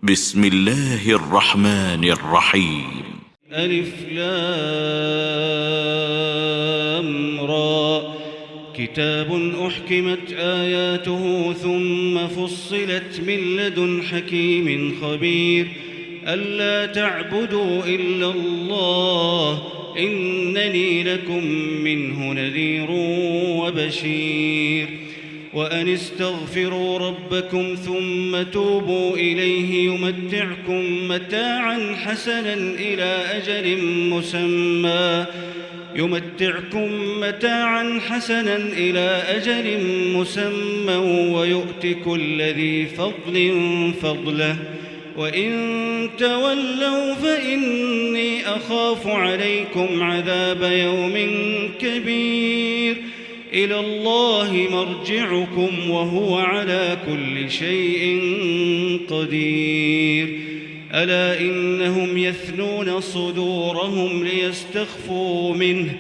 بسم الله الرحمن الرحيم. ألف لام را. كتاب أحكمت آياته ثم فصلت من لدن حكيم خبير ألا تعبدوا إلا الله إنني لكم منه نذير وبشير وأن استغفروا ربكم ثم توبوا إليه يمتعكم متاعا حسنا إلى أجل مسمى ويؤت كل ذي فضل فضله وإن تولوا فإني أخاف عليكم عذاب يوم كبير إلى الله مرجعكم وهو على كل شيء قدير ألا إنهم يثنون صدورهم ليستخفوا منه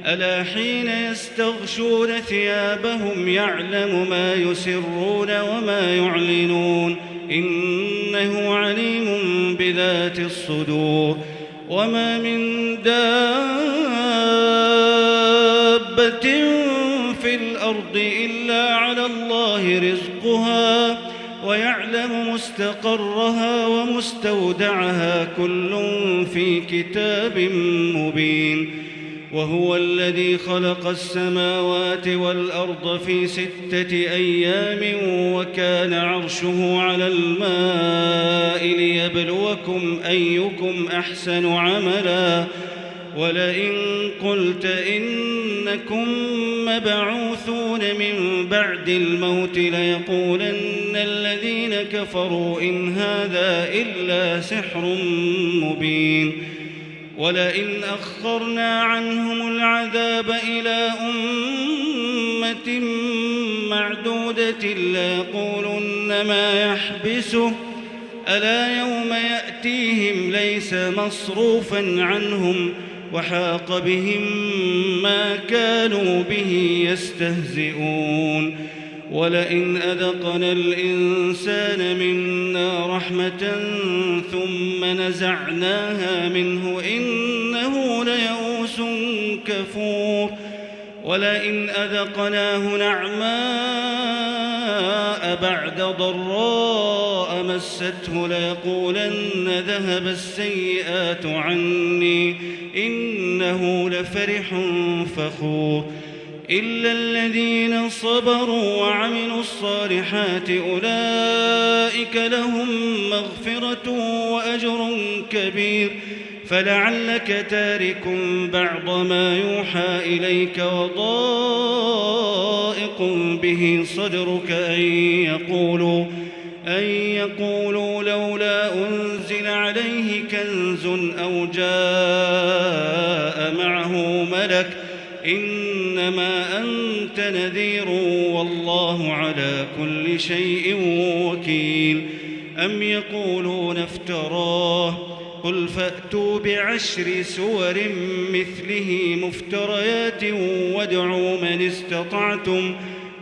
ألا حين يستغشون ثيابهم يعلم ما يسرون وما يعلنون إنه عليم بذات الصدور وما من دابة في الأرض إلا على الله رزقها ويعلم مستقرها ومستودعها كل في كتاب مبين وهو الذي خلق السماوات والأرض في 6 أيام وكان عرشه على الماء ليبلوكم أيكم أحسن عملا ولئن قلت إنكم مبعوثون من بعد الموت ليقولن الذين كفروا إن هذا إلا سحر مبين ولئن أخرنا عنهم العذاب إلى أمة معدودة ليقولن ما يحبسه ألا يوم يأتيهم ليس مصروفا عنهم وحاق بهم ما كانوا به يستهزئون ولئن أذقنا الإنسان منا رحمة ثم نزعناها منه إنه ليئوس كفور ولئن أذقناه نعماء بعد ضراء مسته ليقولن ذهب السيئات عني إنه لفرح فخور إلا الذين صبروا وعملوا الصالحات أولئك لهم مغفرة وأجر كبير فلعلك تارك بعض ما يوحى إليك وضائق به صدرك أن يقولوا لولا أنزل عليه كنز أو جاء معه ملك إنما أنت نذير والله على كل شيء وكيل أم يقولون افتراه قل فأتوا ب10 سور مثله مفتريات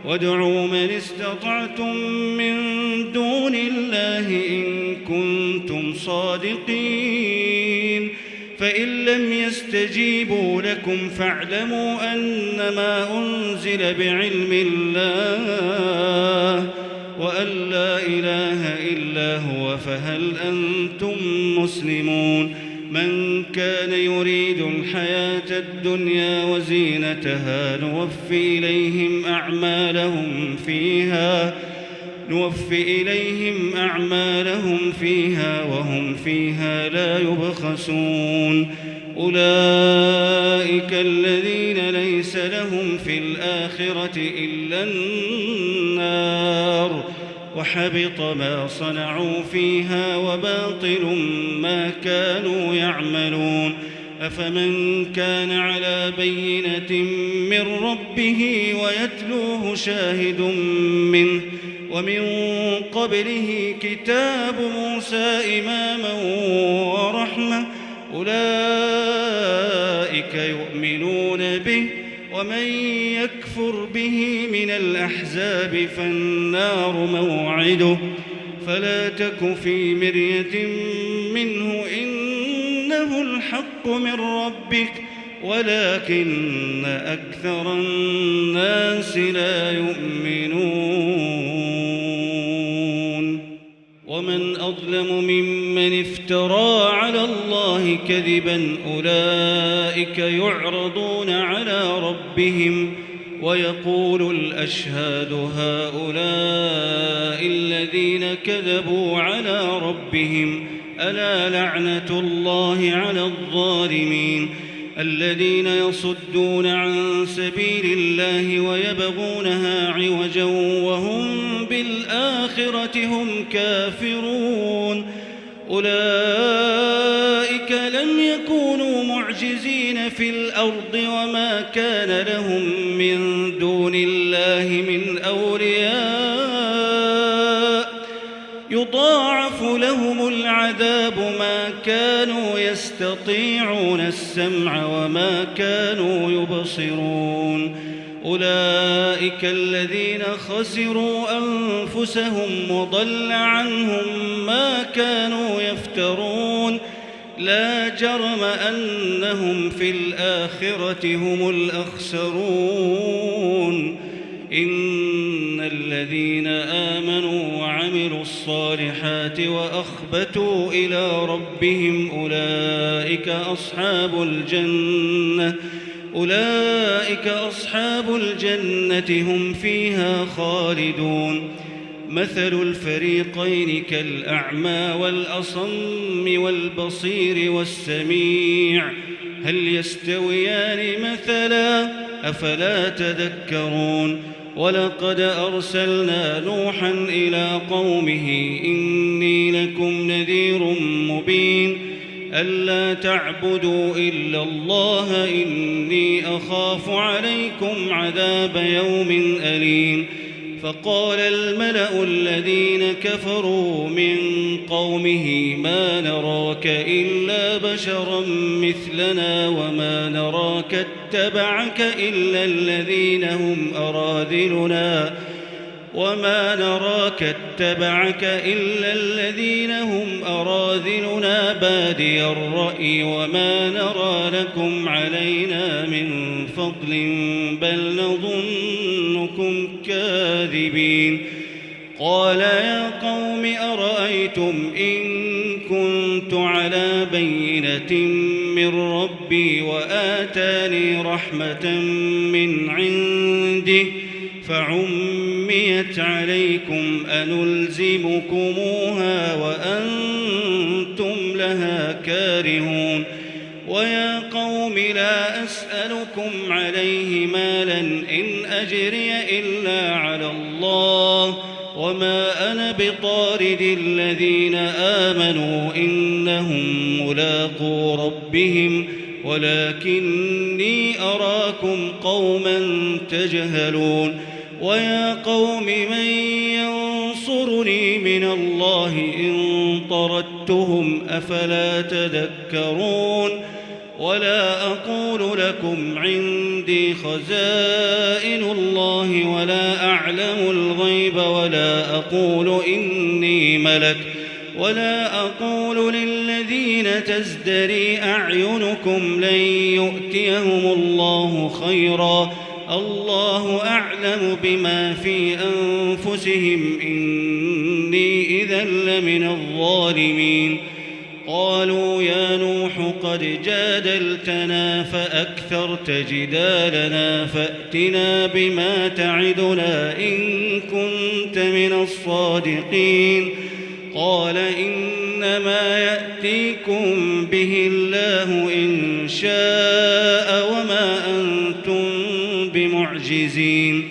وادعوا من استطعتم من دون الله إن كنتم صادقين فإن لم يستجيبوا لكم فاعلموا أنما أنزل بعلم الله وأن لا إله إلا هو فهل أنتم مسلمون من كان يريد الحياة الدنيا وزينتها نوفي إليهم أعمالهم فيها وهم فيها لا يبخسون أولئك الذين ليس لهم في الآخرة إلا النار وحبط ما صنعوا فيها وباطل ما كانوا يعملون أفمن كان على بينة من ربه ويتلوه شاهد منه ومن قبله كتاب موسى إماما ورحمة أولئك يؤمنون به ومن يكفر به من الأحزاب فالنار موعده فلا تك في مرية منه إنه الحق من ربك ولكن أكثر الناس لا يؤمنون ومن أظلم ممن افترى على الله كذبا أولئك يعرضون على ربهم ويقول الأشهاد هؤلاء الذين كذبوا على ربهم ألا لعنة الله على الظالمين الذين يصدون عن سبيل الله ويبغونها عوجا وهم بالآخرة هم كافرون أولئك لم يكونوا معجزين في الأرض وما كان لهم من دون الله من أولياء يضاعف لهم العذاب ما كانوا يستطيعون السمع وما كانوا يبصرون أولئك الذين خسروا أنفسهم وضل عنهم ما كانوا يفترون لا جرم أنهم في الآخرة هم الأخسرون إن الذين آمنوا وعملوا الصالحات وأخبتوا إلى ربهم أولئك أصحاب الجنة هم فيها خالدون مثل الفريقين كالأعمى والأصم والبصير والسميع هل يستويان مثلا أفلا تذكرون ولقد أرسلنا نوحا إلى قومه إني لكم نذير مبين ألا تعبدوا إلا الله إني أخاف عليكم عذاب يوم أليم فقال الملأ الذين كفروا من قومه ما نراك إلا بشرا مثلنا وما نراك اتبعك إلا الذين هم أراذلنا بادي الرأي وما نرى لكم علينا من فضل بل نظنكم كاذبين قال يا قوم أرأيتم إن كنت على بينة من ربي وآتاني رحمة من عنده فعميت عليكم أنلزمكموها وأنتم لها كارهون ويا قوم لا أسألكم عليه مالا إن أجري إلا على الله وما أنا بطارد الذين آمنوا إنهم ملاقو ربهم ولكني أراكم قوما تجهلون ويا قوم من ينصرني من الله إن طردتهم أفلا تذكرون ولا أقول لكم عندي خزائن الله ولا أعلم الغيب ولا أقول إني ملك ولا أقول للذين تزدري أعينكم لن يؤتيهم الله خيرا الله أعلم بما في أنفسهم إني إذا لمن الظالمين قالوا يا نوح قد جادلتنا فأكثرت جدالنا فأتنا بما تعدنا إن كنت من الصادقين قال إنما يأتيكم به الله إن شاء وما أنتم بمعجزين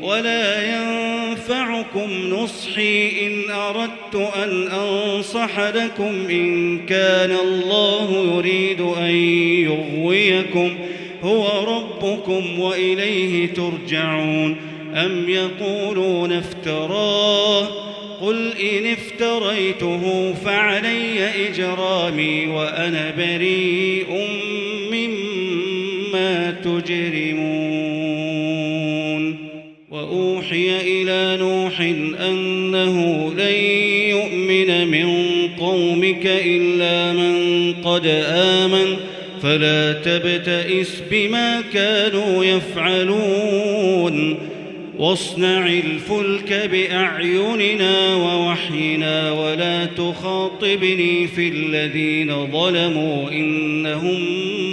ولا ينفعكم نصحي إن أردت أن أنصح لكم إن كان الله يريد أن يغويكم هو ربكم وإليه ترجعون أم يقولون افتراه قل إن افتريته فعلي إجرامي وأنا بريء مما تجرمون وأوحي إلى نوح أنه لن قومك إلا من قد آمن فلا تبتئس بما كانوا يفعلون واصنع الفلك بأعيننا ووحينا ولا تخاطبني في الذين ظلموا إنهم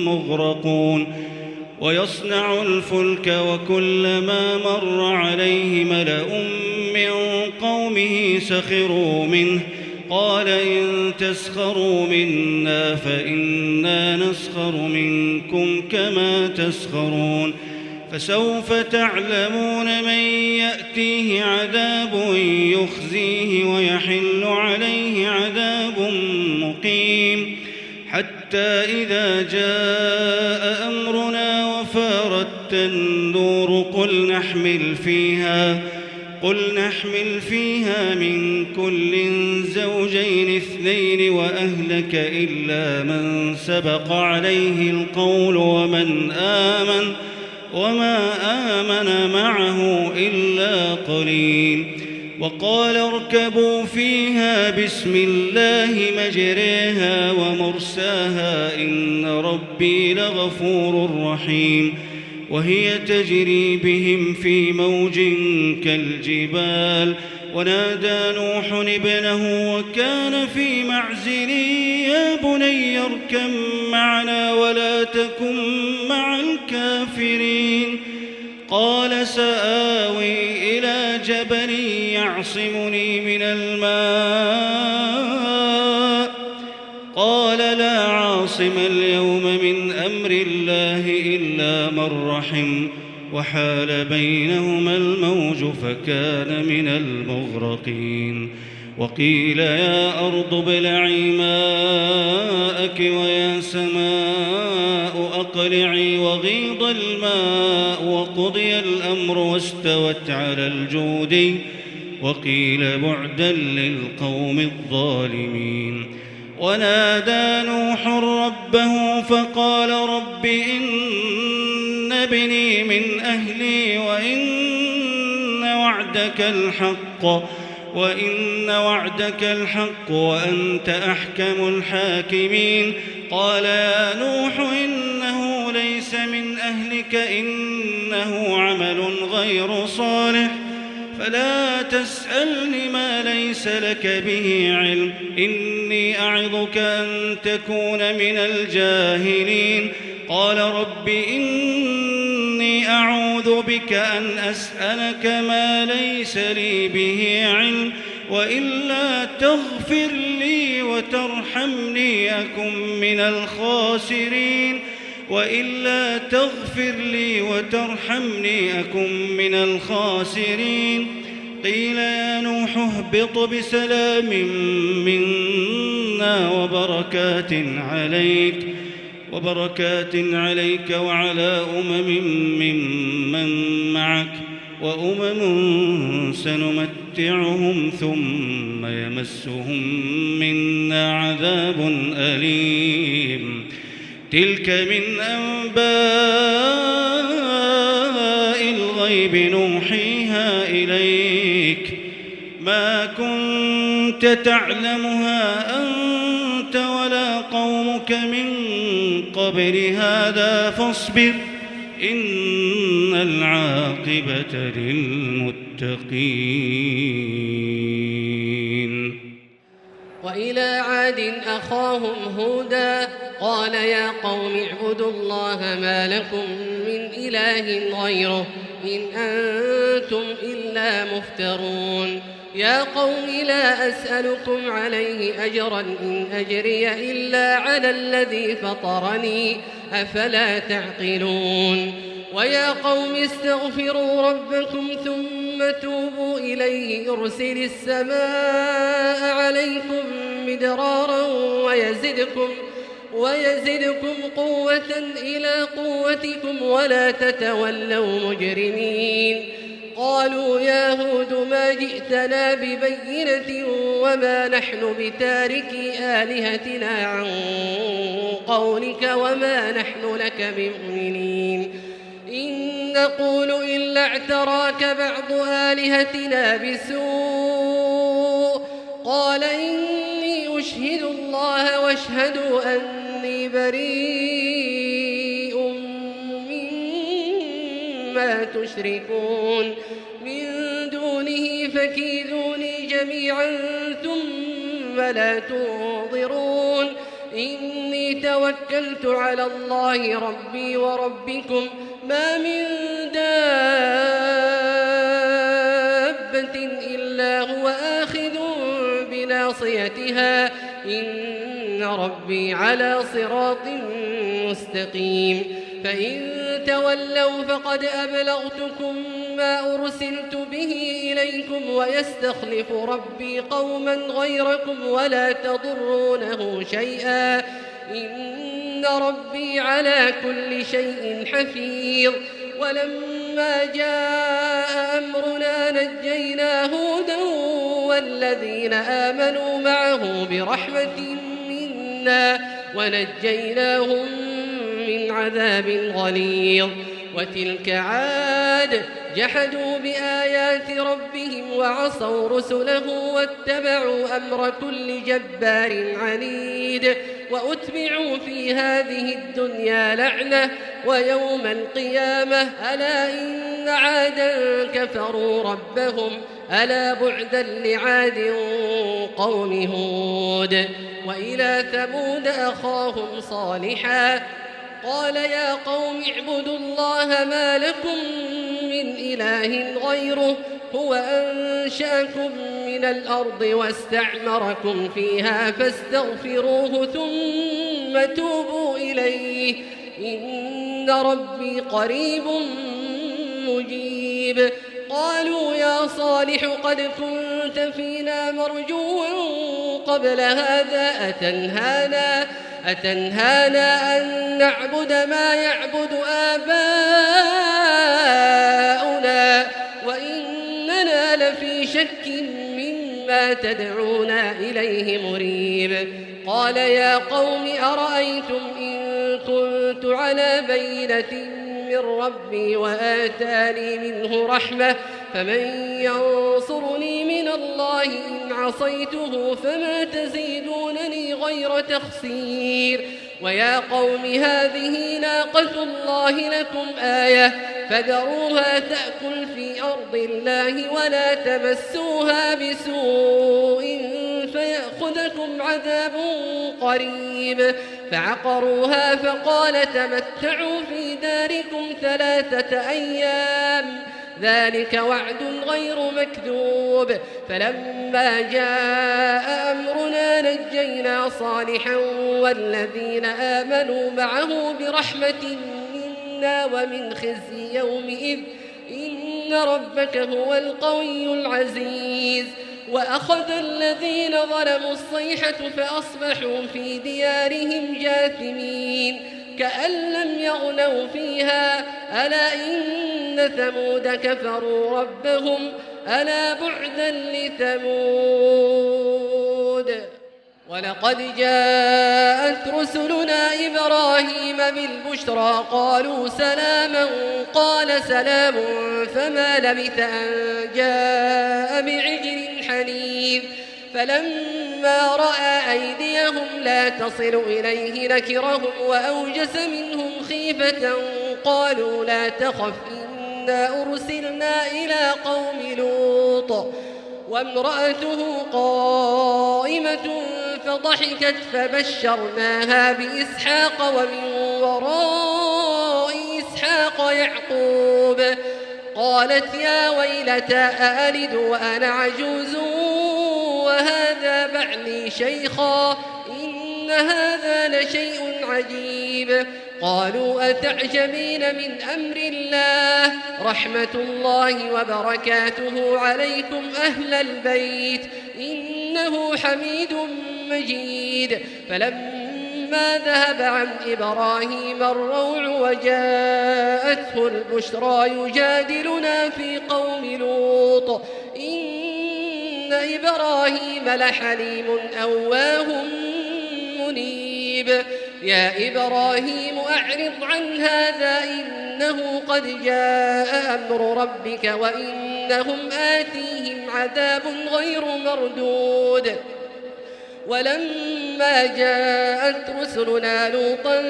مغرقون ويصنع الفلك وكلما مر عليه ملأ من قومه سخروا منه قال إن تسخروا منا فإنا نسخر منكم كما تسخرون فسوف تعلمون من يأتيه عذاب يخزيه ويحل عليه عذاب مقيم حتى إذا جاء أمرنا وفارت النور قل نحمل فيها من كل زوجين اثنين وأهلك إلا من سبق عليه القول وما آمن معه إلا قليل وقال اركبوا فيها بسم الله مجريها ومرساها إن ربي لغفور رحيم وهي تجري بهم في موج كالجبال ونادى نوح ابنه وكان في معزل يا بني اركب معنا ولا تكن مع الكافرين قال سآوي إلى جبل يعصمني من الماء قال لا عاصم اليوم من أمر الله إلا من رحم وحال بينهما الموج فكان من المغرقين وقيل يا أرض ابلعي ماءك ويا سماء أقلعي وغيض الماء وقضي الأمر واستوت على الجود وقيل بعدا للقوم الظالمين ونادى نوح ربه فقال رب إن ابني من أهلي وإن وعدك الحق وأنت أحكم الحاكمين قال يا نوح إنه ليس من أهلك إنه عمل غير صالح فلا تسألني ما ليس لك به علم إني أعظك أن تكون من الجاهلين قال رب إني أعوذ بك أن أسألك ما ليس لي به علم وإلا تغفر لي وترحمني أكن من الخاسرين قيل يا نوح اهبط بسلام منا وبركات عليك وعلى ممن معك وأمم سنمتعهم ثم يمسهم منا عذاب أليم تلك من أنباء الغيب نوحيها إليك ما كنت تعلمها أنت ولا قومك من قبل هذا فاصبر إن العاقبة للمتقين وإلى عاد أخاهم هودا قال يا قوم اعبدوا الله ما لكم من إله غيره إن أنتم إلا مفترون يا قوم لا أسألكم عليه أجرا إن أجري إلا على الذي فطرني أفلا تعقلون ويا قوم استغفروا ربكم ثم توبوا إليه يرسل السماء عليكم مدرارا ويزدكم قوة إلى قوتكم ولا تتولوا مجرمين قالوا يا هود ما جئتنا ببينة وما نحن بتاركي آلهتنا عن قولك وما نحن لك بمؤمنين إن نقول إلا اعتراك بعض آلهتنا بسوء قال إني اشهدوا الله واشهدوا أني بريء مما تشركون من دونه فكيدوني جميعا ثم لا تنظرون إني توكلت على الله ربي وربكم ما من دابة إلا هو آخذ بناصيتها إن ربي على صراط مستقيم فإن تولوا فقد أبلغتكم ما أرسلت به إليكم ويستخلف ربي قوما غيركم ولا تضرونه شيئا إن ربي على كل شيء حفيظ ولما جاء أمرنا نجينا هودا والذين آمنوا معه برحمة منا ونجيناهم من عذاب غليظ وتلك عاد جحدوا بآيات ربهم وعصوا رسله واتبعوا أمر كل جبار عنيد وأتبعوا في هذه الدنيا لعنة ويوم القيامة ألا إن عادا كفروا ربهم ألا بعدا لعاد قوم هود وإلى ثمود أخاهم صالحا قال يا قوم اعبدوا الله ما لكم من إله غيره هو أنشأكم من الأرض واستعمركم فيها فاستغفروه ثم توبوا إليه إن ربي قريب مجيب قالوا يا صالح قد كنت فينا مرجوا قبل هذا أتنهانا أن نعبد ما يعبد آباؤنا وإننا لفي شك مما تدعونا إليه مريب قال يا قوم أرأيتم إن كنت على بينة من ربي وآتاني منه رحمة فمن ينصرني من الله إن عصيته فما تزيدونني غير تخسير ويا قوم هذه ناقة الله لكم آية فذروها تأكل في أرض الله ولا تمسوها بسوء فيأخذكم عذاب قريب فعقروها فقال تمتعوا في داركم 3 أيام ذلك وعد غير مكذوب فلما جاء أمرنا نجينا صالحا والذين آمنوا معه برحمة منا ومن خزي يومئذ إن ربك هو القوي العزيز وأخذ الذين ظلموا الصيحة فأصبحوا في ديارهم جاثمين كأن لم يغنوا فيها ألا إن ثمود كفروا ربهم ألا بعدا لثمود ولقد جاءت رسلنا إبراهيم بالبشرى قالوا سلاما قال سلام فما لبث أن جاء بعجل حنيذ فلما رأى أيديهم لا تصل إليه نكرهم وأوجس منهم خيفة قالوا لا تخف إنا أرسلنا إلى قوم لوط وامرأته قائمة فضحكت فبشرناها بإسحاق ومن وراء إسحاق يعقوب قالت يا ويلتى أألد وأنا عجوز وهذا بعلي شيخا إن هذا لشيء عجيب قالوا أتعجبين من أمر الله رحمة الله وبركاته عليكم أهل البيت إنه حميد مجيد فلما ذهب عن إبراهيم الروع وجاءته البشرى يجادلنا في قوم لوط إن إبراهيم لحليم أواه منيب يا إبراهيم أعرض عن هذا إنه قد جاء أمر ربك وإنهم آتيهم عذاب غير مردود ولما جاءت رسلنا لوطا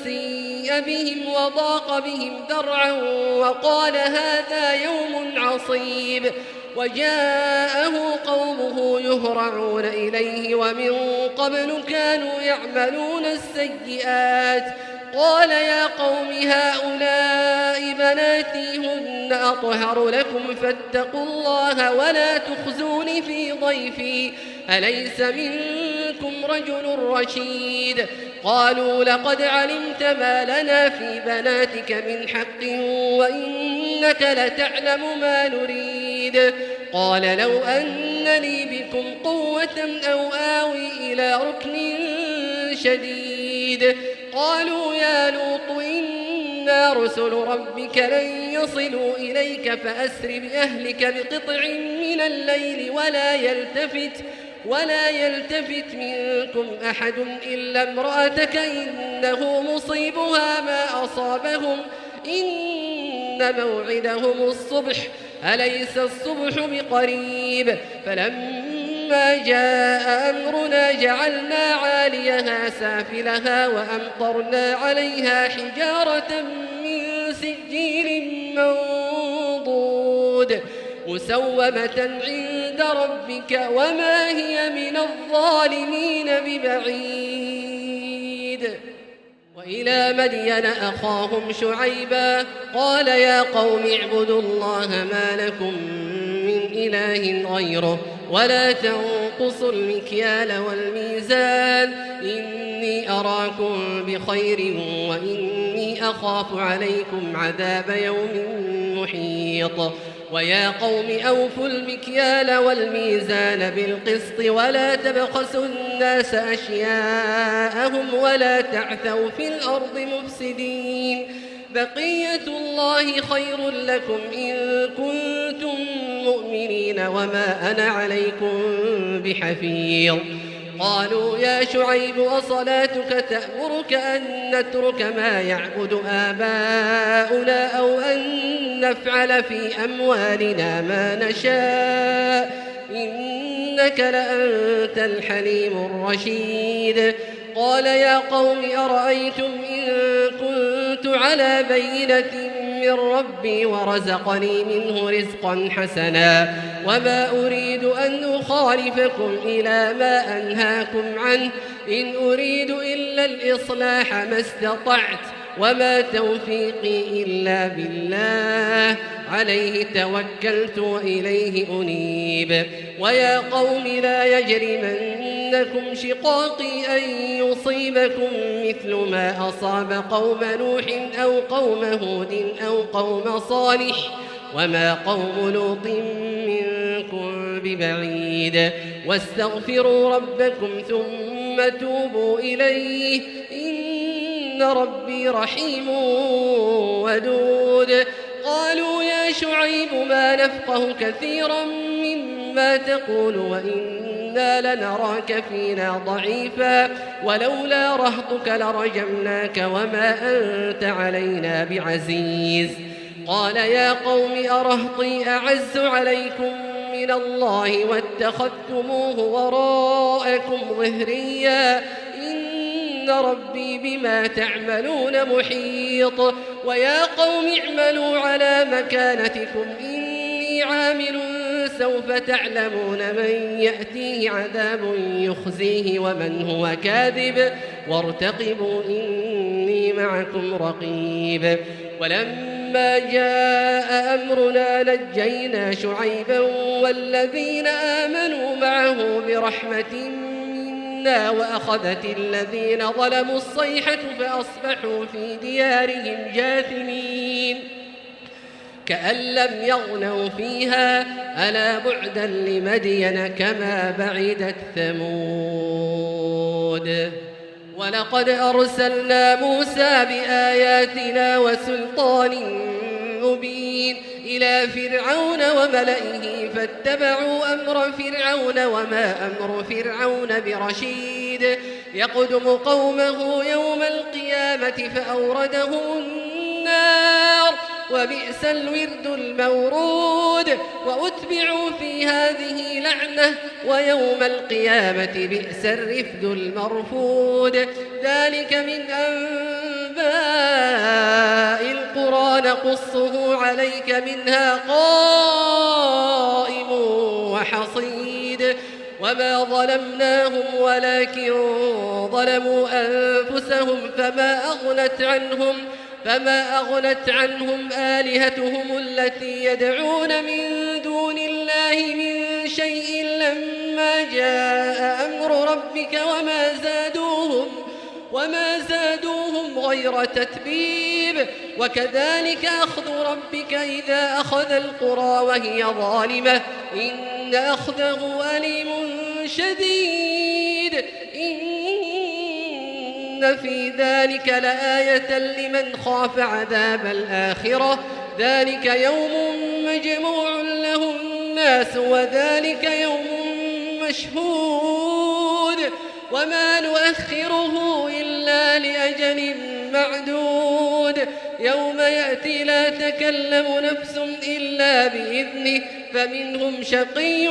سيء بهم وضاق بهم ذرعا وقال هذا يوم عصيب وجاءه قومه يهرعون إليه ومن قبل كانوا يعملون السيئات قال يا قوم هؤلاء بناتي هن أطهر لكم فاتقوا الله ولا تخزون في ضيفي أليس منكم رجل رشيد قالوا لقد علمت ما لنا في بناتك من حق وإنك لتعلم ما نريد قال لو أن لي بكم قوة أو آوي إلى ركن شديد قالوا يا لوط إنا رسل ربك لن يصلوا إليك فأسر بأهلك بقطع من الليل ولا يلتفت منكم أحد إلا امرأتك إنه مصيبها ما أصابهم إن موعدهم الصبح أليس الصبح بقريب فلما جاء أمرنا جعلنا عاليها سافلها وأمطرنا عليها حجارة من سجيل منضود مسومة عند ربك وما هي من الظالمين ببعيد وإلى مدين أخاهم شعيبا قال يا قوم اعبدوا الله ما لكم من إله غيره ولا تنقصوا المكيال والميزان إني أراكم بخير وإني أخاف عليكم عذاب يوم محيط ويا قوم أوفوا المكيال والميزان بالقسط ولا تبخسوا الناس أشياءهم ولا تعثوا في الأرض مفسدين بقية الله خير لكم إن كنتم مؤمنين وما أنا عليكم بحفيظ قالوا يا شعيب أصلاتك تأمرك أن نترك ما يعبد آباؤنا أو أن نفعل في أموالنا ما نشاء إنك لأنت الحليم الرشيد قال يا قوم أرأيتم إن كنت على بينة من ربي ورزقني منه رزقا حسنا وما أريد أن أخالفكم إلى ما أنهاكم عنه إن أريد إلا الإصلاح ما استطعت وما توفيقي إلا بالله عليه توكلت وإليه أنيب ويا قوم لا يجرمنكم شقاقي أن يصيبكم مثل ما أصاب قوم نوح أو قوم هود أو قوم صالح وما قوم لوط منكم ببعيد واستغفروا ربكم ثم توبوا إليه إن ربي رحيم ودود قالوا يا شعيب ما نفقه كثيرا مما تقول وإنا لنراك فينا ضعيفا ولولا رهطك لرجمناك وما أنت علينا بعزيز قال يا قوم أرهطي أعز عليكم من الله واتخذتموه وراءكم ظهريا إن ربي بما تعملون محيط ويا قوم اعملوا على مكانتكم إني عامل سوف تعلمون من يأتيه عذاب يخزيه ومن هو كاذب وارتقبوا إني معكم رقيب ولما جاء أمرنا نجينا شعيبا والذين آمنوا معه برحمة منا وأخذت الذين ظلموا الصيحة فأصبحوا في ديارهم جاثمين كأن لم يغنوا فيها ألا بعدا لمدين كما بعدت ثمود ولقد أرسلنا موسى بآياتنا وسلطان مبين إلى فرعون وملئه فاتبعوا أمر فرعون وما أمر فرعون برشيد يقدم قومه يوم القيامة فأوردهم النار وبئس الورد المورود وأتبعوا في هذه لعنة ويوم القيامة بئس الرفد المرفود. ذلك من أنباء القرى نقصه عليك منها قائم وحصيد. وما ظلمناهم ولكن ظلموا أنفسهم فما أغنت عنهم آلهتهم التي يدعون من دون الله من شيء لما جاء أمر ربك وما زادوهم غير تتبيب. وكذلك أخذ ربك إذا أخذ القرى وهي ظالمة إن أخذه أليم شديد. إن في ذلك لآية لمن خاف عذاب الآخرة. ذلك يوم مجموع له الناس وذلك يوم مشهود. وما نؤخره إلا لأجل معدود. يوم يأتي لا تكلم نفس إلا بإذنه فمنهم شقي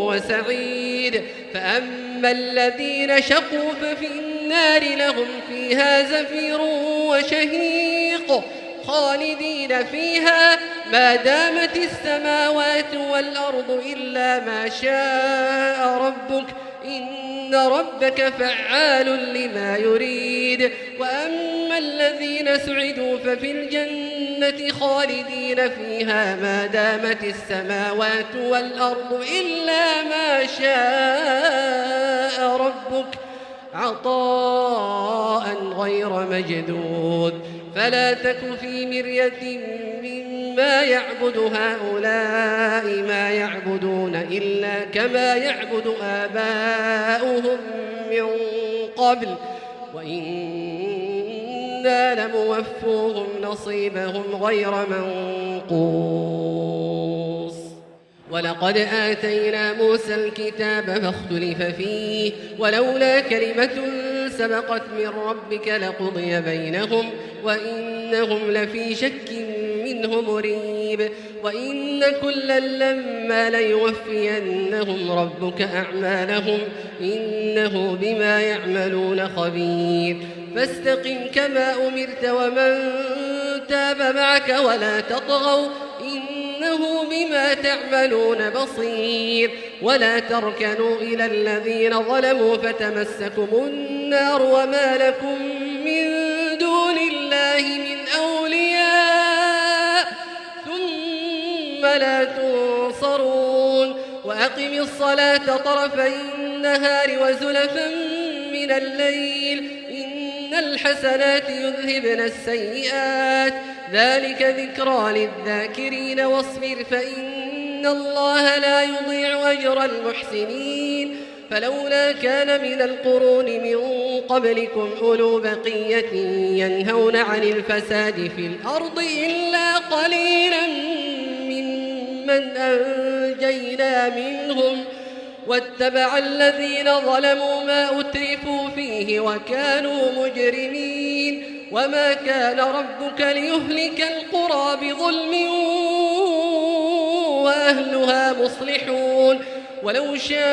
وسعيد. فأما الذين شقوا ففي النار لهم فيها زفير وشهيق خالدين فيها ما دامت السماوات والأرض إلا ما شاء ربك إن ربك فعال لما يريد. وأما الذين سعدوا ففي الجنة خالدين فيها ما دامت السماوات والأرض إلا ما شاء ربك عطاء غير مجدود. فلا تك في مرية مما يعبد هؤلاء ما يعبدون إلا كما يعبد آباؤهم من قبل وإنا لموفوهم نصيبهم غير منقوص. ولقد آتينا موسى الكتاب فاختلف فيه ولولا كلمة سبقت من ربك لقضي بينهم وإنهم لفي شك منه مريب. وإن كلا لما ليوفينهم ربك أعمالهم إنه بما يعملون خبير. فاستقم كما أمرت ومن تاب معك ولا تطغوا إنه بما تعملون بصير. ولا تركنوا إلى الذين ظلموا فتمسكم النار وما لكم من دون الله من أولياء ثم لا تنصرون. وأقم الصلاة طرفي النهار وزلفا من الليل إن الحسنات يذهبن السيئات ذلك ذكرى للذاكرين. واصبر فإن الله لا يضيع أجر المحسنين. فلولا كان من القرون من قبلكم أولو بقية ينهون عن الفساد في الأرض إلا قليلا ممن أنجينا منهم واتبع الذين ظلموا ما أترفوا فيه وكانوا مجرمين. وما كان ربك ليهلك القرى بظلم وأهلها مصلحون. ولو شاء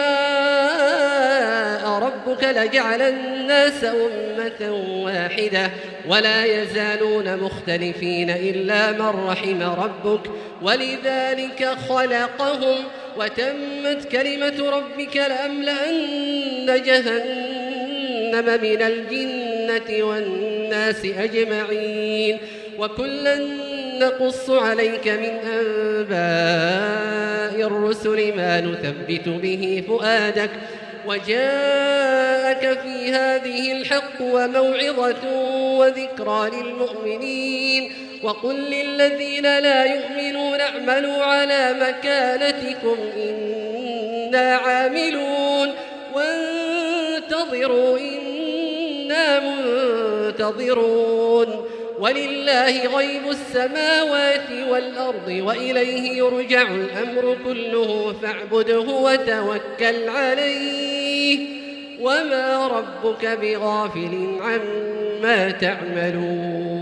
ربك لجعل الناس أمة واحدة ولا يزالون مختلفين إلا من رحم ربك ولذلك خلقهم. وتمت كلمة ربك لأملأن جهنم من الجنة والناس أجمعين. وكلا نقص عليك من أنباء الرسل ما نثبت به فؤادك وجاءك في هذه الحق وموعظة وذكرى للمؤمنين. وقل للذين لا يؤمنون اعملوا على مكانتكم إنا عاملون وانتظروا إنا منتظرون. ولله غيب السماوات والأرض وإليه يرجع الأمر كله فاعبده وتوكل عليه وما ربك بغافل عما تعملون.